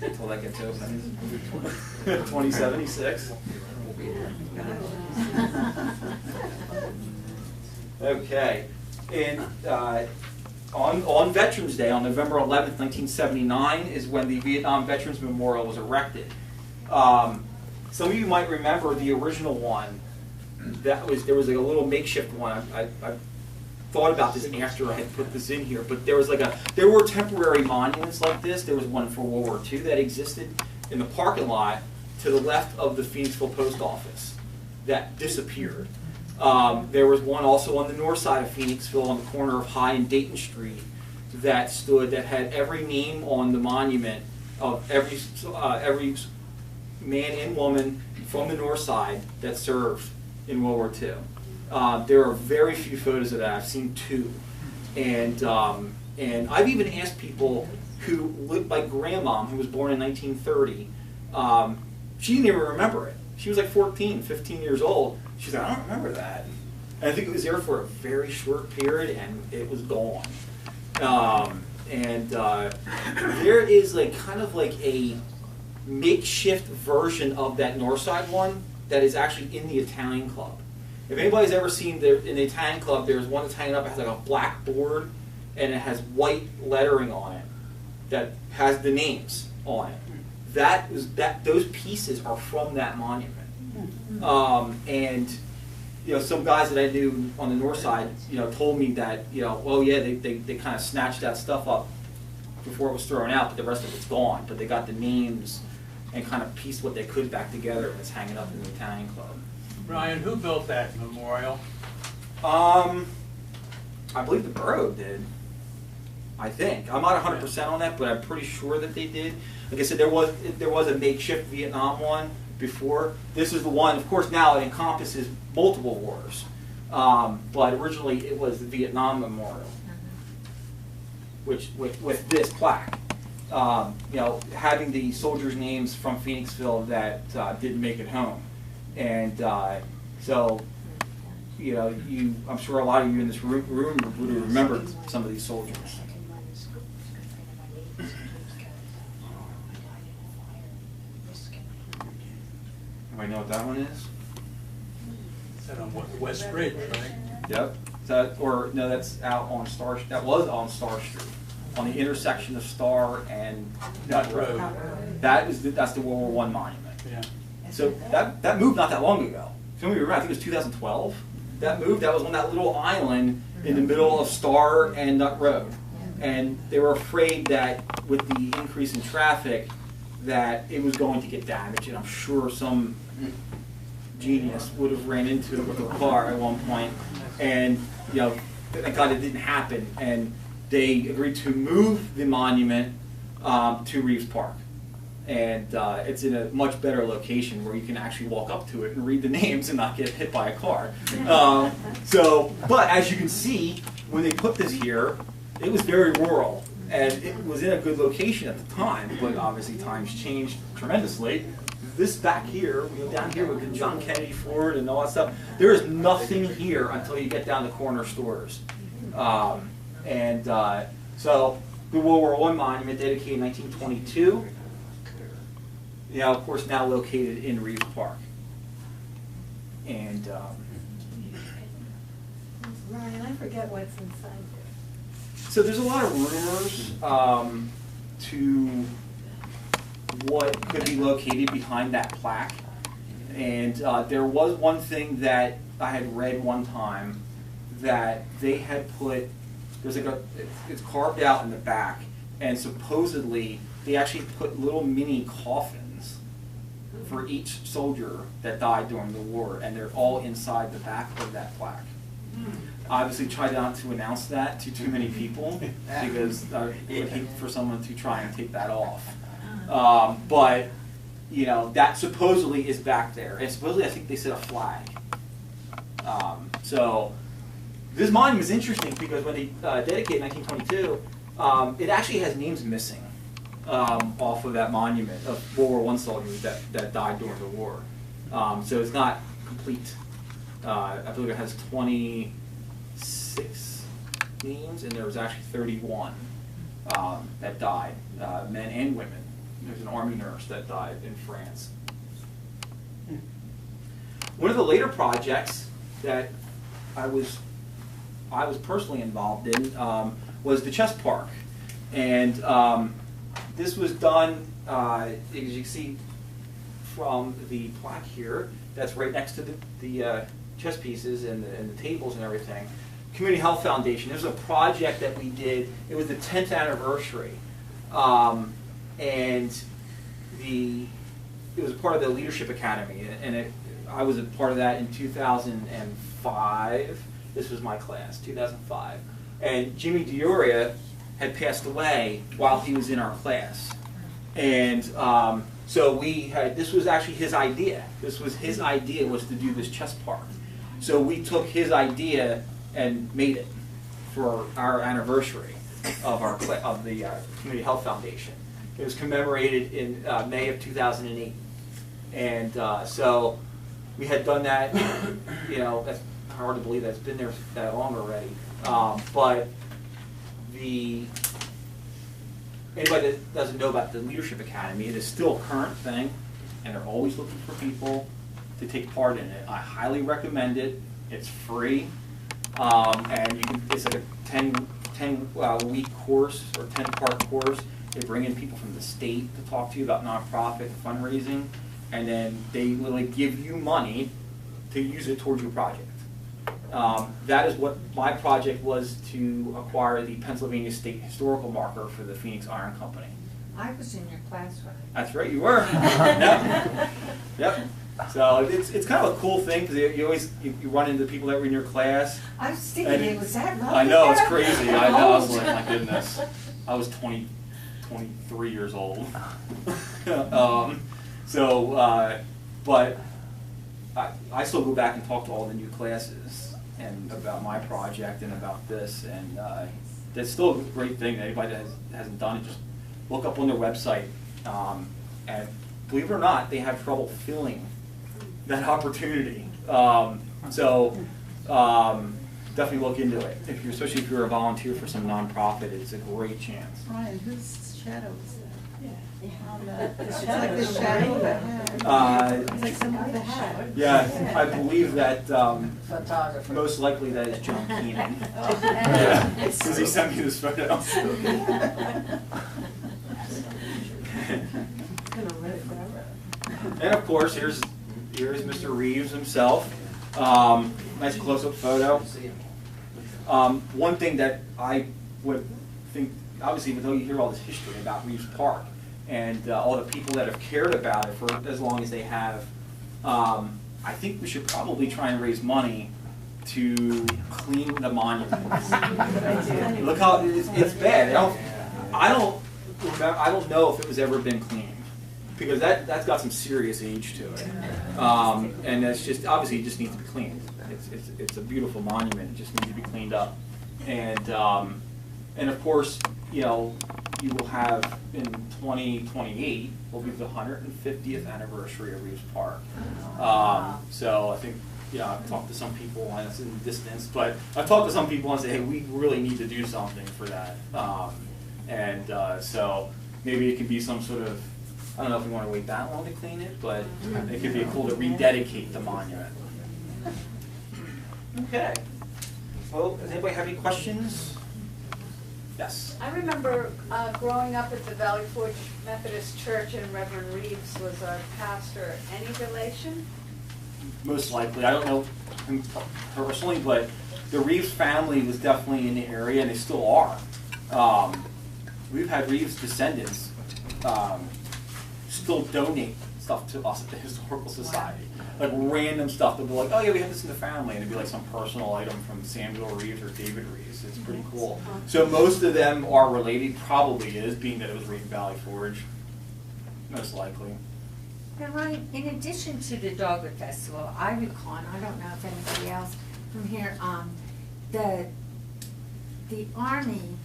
until that gets open. 2076. Okay, and on Veterans Day, on November 11th, 1979, is when the Vietnam Veterans Memorial was erected. Some of you might remember the original one. There was like a little makeshift one. I thought about this after I had put this in here, but there were temporary monuments like this. There was one for World War II that existed in the parking lot to the left of the Phoenixville Post Office that disappeared. There was one also on the north side of Phoenixville on the corner of High and Dayton Street that had every name on the monument of every man and woman from the north side that served in World War II. There are very few photos of that. I've seen 2. And I've even asked people who lived, like grandmom, who was born in 1930, she didn't even remember it. She was like 14, 15 years old. She's like, I don't remember that. And I think it was there for a very short period, and it was gone. There is like kind of like a makeshift version of that north side one that is actually in the Italian Club. If anybody's ever seen in the Italian Club, there's one that's hanging up. It has like a black board, and it has white lettering on it that has the names on it. Those pieces are from that monument. And some guys that I knew on the north side, told me that, oh yeah, they kind of snatched that stuff up before it was thrown out, but the rest of it's gone. But they got the names and kind of pieced what they could back together, and it's hanging up in the Italian Club. Ryan, who built that memorial? I believe the borough did. I think. I'm not 100% on that, but I'm pretty sure that they did. Like I said, there was a makeshift Vietnam one before. This is the one, of course, now it encompasses multiple wars. But originally it was the Vietnam Memorial, which with this plaque. Having the soldiers' names from Phoenixville that didn't make it home. And so, I'm sure a lot of you in this room would have remembered some of these soldiers. Anybody know what that one is? Is that on West Bridge, right? Yep. That's out on Star. That was on Star Street, on the intersection of Star and Nut Road. That's the World War I monument. Yeah. So that moved not that long ago. Some of you remember, I think it was 2012. That was on that little island in the middle of Star and Nut Road. And they were afraid that with the increase in traffic that it was going to get damaged. And I'm sure some genius would have ran into it with a car at one point. And thank God it didn't happen. And they agreed to move the monument to Reeves Park. And it's in a much better location where you can actually walk up to it and read the names and not get hit by a car. But as you can see, when they put this here, it was very rural. And it was in a good location at the time, but obviously times changed tremendously. This back here, down here with the John Kennedy Ford and all that stuff, there is nothing here until you get down to corner stores. So the World War I monument dedicated in 1922. You know, of course, now located in Reeves Park. And Ryan, I forget what's inside there. so there's a lot of rumors to what could be located behind that plaque. And there was one thing that I had read one time that they had put, there's like it's carved out in the back, and supposedly they actually put little mini coffins for each soldier that died during the war, and they're all inside the back of that plaque. Obviously, try not to announce that to too many people because it would hate for someone to try and take that off. But you know, that supposedly is back there, and supposedly I think they said a flag. So this monument is interesting because when they dedicated in 1922, it actually has names missing off of that monument of World War I soldiers that died during the war. So it's not complete. I believe it has 26 names, and there was actually 31 that died, men and women. There's an army nurse that died in France. One of the later projects that I was personally involved in was the chess park, and this was done, as you can see from the plaque here, that's right next to the chess pieces and the tables and everything. Community Health Foundation. It was a project that we did. It was the 10th anniversary. And it was part of the Leadership Academy, and I was a part of that in 2005. This was my class, 2005. And Jimmy Dioria had passed away while he was in our class. And so this was actually his idea. This was his idea, was to do this chess park. So we took his idea and made it for our anniversary of the Community Health Foundation. It was commemorated in May of 2008, and so we had done that. You know, that's hard to believe that it's been there that long already. But anybody that doesn't know about the Leadership Academy, it is still a current thing, and they're always looking for people to take part in it. I highly recommend it. It's free, and it's like a 10-week course or 10-part course. They bring in people from the state to talk to you about nonprofit fundraising, and then they literally give you money to use it towards your project. That is what my project was, to acquire the Pennsylvania State Historical Marker for the Phoenix Iron Company. I was in your class, right? That's right, you were. Yep. Yep. So it's kind of a cool thing because you always run into people that were in your class. I was thinking, was that right? I know, it's crazy. I know. I was like, my goodness. I was 23 years old. But I still go back and talk to all the new classes and about my project and about this, and that's still a great thing. Anybody that hasn't done it, just look up on their website. And believe it or not, they have trouble filling that opportunity. Definitely look into it. Especially if you're a volunteer for some nonprofit, it's a great chance. Ryan, whose shadow is that? Yeah. It's like the shadow of a hat. It's like someone with a hat. Yeah, I believe that Photographer. most likely that is John Keenan. Oh, Yeah, because he sent me this photo. And of course, here's Mr. Reeves himself. Nice close-up photo. One thing that I would think, obviously, even though you hear all this history about Reeves Park and all the people that have cared about it for as long as they have, I think we should probably try and raise money to clean the monuments. Look how it's bad. I don't know if it was ever been cleaned, because that's got some serious age to it, and that's just obviously it just needs to be cleaned. It's a beautiful monument. It just needs to be cleaned up, and of course, you know, you will have in 2028 will be the 150th anniversary of Reeves Park. So I think yeah, I've talked to some people, and it's in the distance, but I've talked to some people and say, hey, we really need to do something for that. So maybe it could be some sort of, I don't know if we want to wait that long to clean it, but it could be cool to rededicate the monument. Okay. Well, does anybody have any questions? Yes. I remember growing up at the Valley Forge Methodist Church, and Reverend Reeves was our pastor. Any relation? Most likely. I don't know him personally, but the Reeves family was definitely in the area, and they still are. We've had Reeves descendants still donate stuff to us at the Historical Society. Like random stuff. They'll be like, oh yeah, we have this in the family, and it'd be like some personal item from Samuel Reeves or David Reeves. It's pretty cool. So most of them are related, probably is, being that it was Reeves Valley Forge. Most likely. And Ryan, in addition to the Dogwood Festival, I recall, and I don't know if anybody else from here, the Army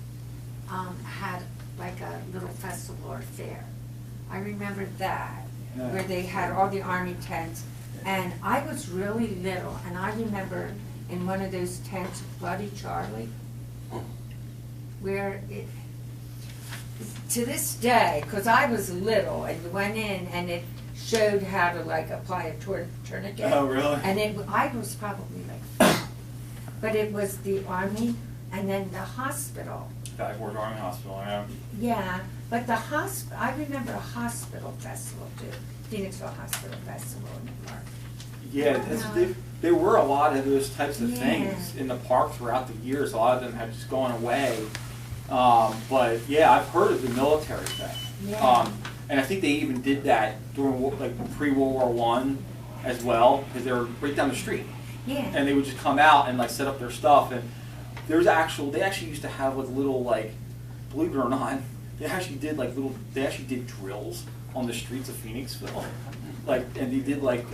had like a little festival or fair. I remember that, where they had all the Army tents. And I was really little, and I remember in one of those tents, Bloody Charlie, where it, to this day, because I was little, and you went in and it showed how to like apply a tourniquet. Oh, really? And I was probably like, but it was the Army and then the hospital. Valley Forge Army Hospital, yeah. Yeah, but the hospital, I remember a hospital festival too, Phoenixville Hospital Festival in the park. Yeah, there were a lot of those types of Yeah. things in the park throughout the years. A lot of them have just gone away. But yeah, I've heard of the military thing. Yeah. And I think they even did that during like pre-World War I as well, because they were right down the street. Yeah. And they would just come out and like set up their stuff. And they actually used to have like little, like, believe it or not, they actually did drills on the streets of Phoenixville. Like, and they did like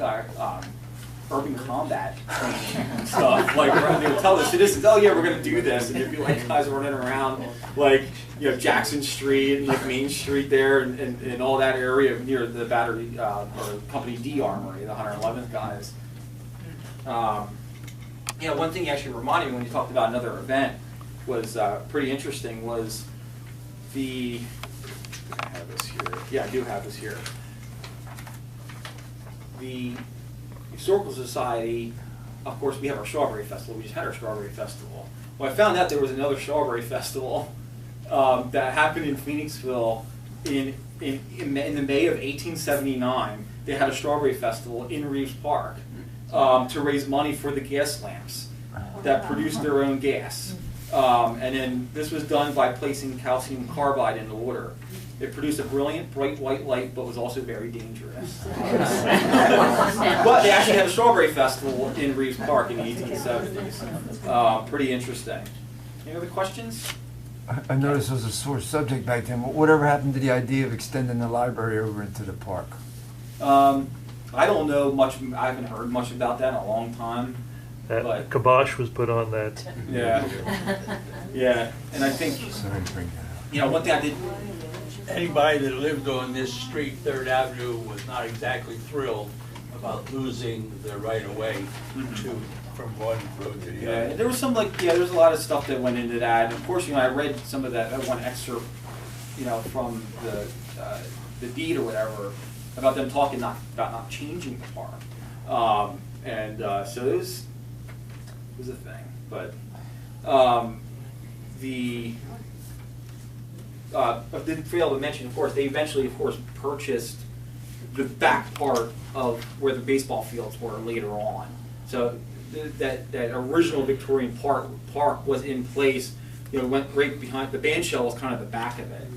urban combat training and stuff. Like, they would tell the citizens, oh yeah, we're gonna do this, and there'd be like guys running around, like, you know, Jackson Street and like Main Street there, and all that area near the Battery or Company D Armory, the 111th guys. You know, one thing you actually reminded me when you talked about another event was pretty interesting was I have this here. Yeah, I do have this here. The Historical Society, of course, we have our Strawberry Festival. We just had our Strawberry Festival. Well, I found out there was another Strawberry Festival that happened in Phoenixville in the May of 1879. They had a Strawberry Festival in Reeves Park to raise money for the gas lamps that produced their own gas. And then this was done by placing calcium carbide in the water. It produced a brilliant, bright white light, but was also very dangerous. But they actually had a Strawberry Festival in Reeves Park in the 1870s. Pretty interesting. Any other questions? I noticed it was a sore subject back then. Whatever happened to the idea of extending the library over into the park? I don't know much. I haven't heard much about that in a long time. That kibosh was put on that. Yeah. Yeah, and I think, Sorry to bring that up. you know, one thing I did. Anybody that lived on this street, 3rd Avenue, was not exactly thrilled about losing the right-of-way from one road to the Yeah, other. and there was some there's a lot of stuff that went into that. And of course, you know, I read some of that one excerpt, you know, from the deed or whatever about them talking about not changing the park, so it was a thing. But I didn't fail to mention, of course, they eventually, of course, purchased the back part of where the baseball fields were later on. So that original Victorian park was in place. You know, went right behind the band shell was kind of the back of it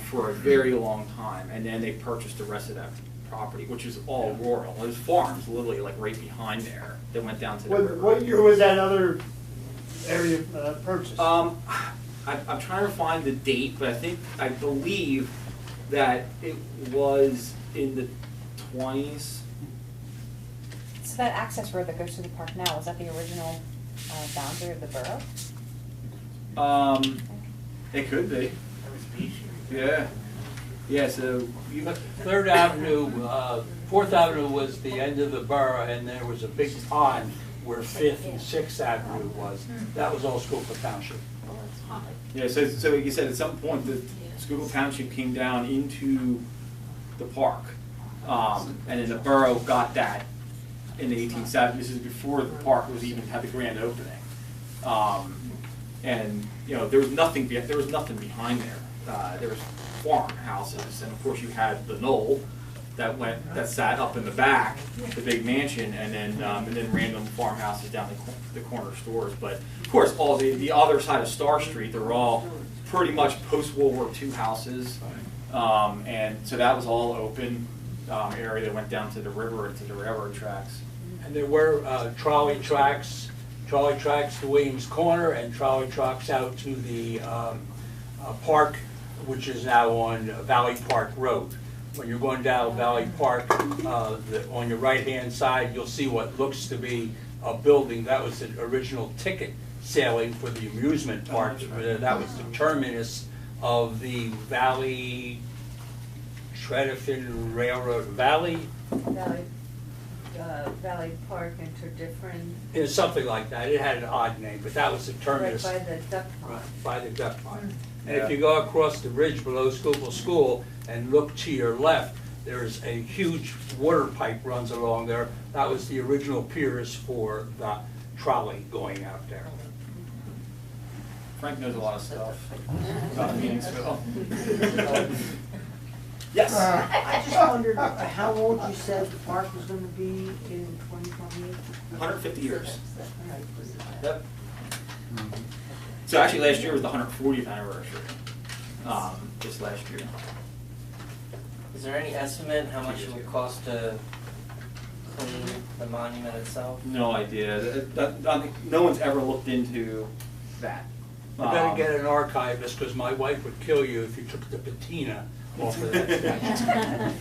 for a very long time, and then they purchased the rest of that property, which is all rural. There's farms literally like right behind there that went down to the river. What year was that other area purchased? I'm trying to find the date, but I believe that it was in the 20s. So that access road that goes to the park now, was that the original boundary of the borough? It could be. Yeah. Yeah, so you, Third Avenue, Fourth Avenue was the end of the borough, and there was a big pond where Fifth and Sixth Avenue was. That was all Schuylkill Township. yeah, so like you said, at some point the Schuylkill Township came down into the park, and then the borough got that in the 1870s. This is before the park was even had the grand opening, and you know there was nothing behind there. There was farmhouses, and of course you had the knoll that sat up in the back, the big mansion, and then random farmhouses down the corner stores. But of course, all the other side of Star Street, they were all pretty much post World War II houses, and so that was all open area that went down to the river and to the railroad tracks. And there were trolley tracks to Williams Corner, and trolley tracks out to the park, which is now on Valley Park Road. When you're going down Valley Park, on your right-hand side, you'll see what looks to be a building. That was the original ticket sailing for the amusement park. That was the terminus of the Valley Tredyffin Railroad. Valley Park Interdifferent. It was something like that. It had an odd name, but that was the terminus. Right by the duck pond. Right, by the duck pond. And if you go across the ridge below Schuylkill School and look to your left, there's a huge water pipe runs along there. That was the original piers for the trolley going out there. Frank knows a lot of stuff about Phoenixville. Yes. I just wondered how old you said the park was going to be in 2028? 150 years. Yep. So actually last year was the 140th anniversary, just last year. Is there any estimate how much it would cost to clean the monument itself? No idea. No one's ever looked into that. You better get an archivist, because my wife would kill you if you took the patina off of that.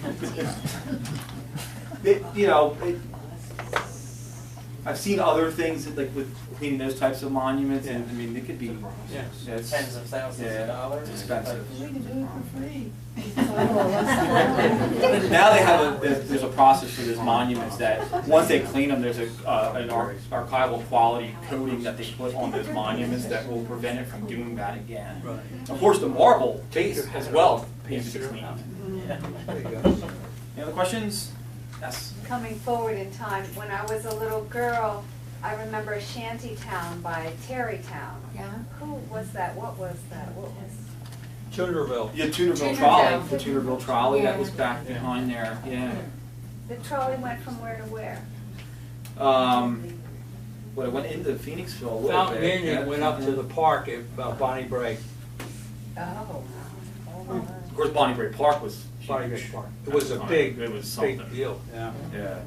I've seen other things that, like with cleaning those types of monuments, and I mean it could be Tens of thousands of dollars. It's expensive. We can do it for free. Now they have there's a process for those monuments that once they clean them, there's an archival quality coating that they put on those monuments that will prevent it from doing that again. Right. Of course, the marble base as well needs to be cleaned. Yeah. There you go. Any other questions? Yes. Coming forward in time, when I was a little girl, I remember a shanty town by Terrytown. Yeah. Who was that? What was that? What was? Tunerville. Yeah, Tunerville Tunerville. trolley. The Tunerville trolley that Yeah. was back behind there. Yeah. The trolley went from where to where? Well, it went into Phoenixville a little Fountain bit. Inn, Yeah. it went up to the park at Bonnie Bray. Oh. Of course, Bonnie Bray Park was Bonnie Bray huge. Park. It was a big, It was something. big deal. Yeah. Yeah.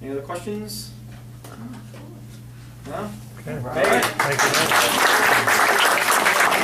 Any other questions? No? Okay. All right. Thank you.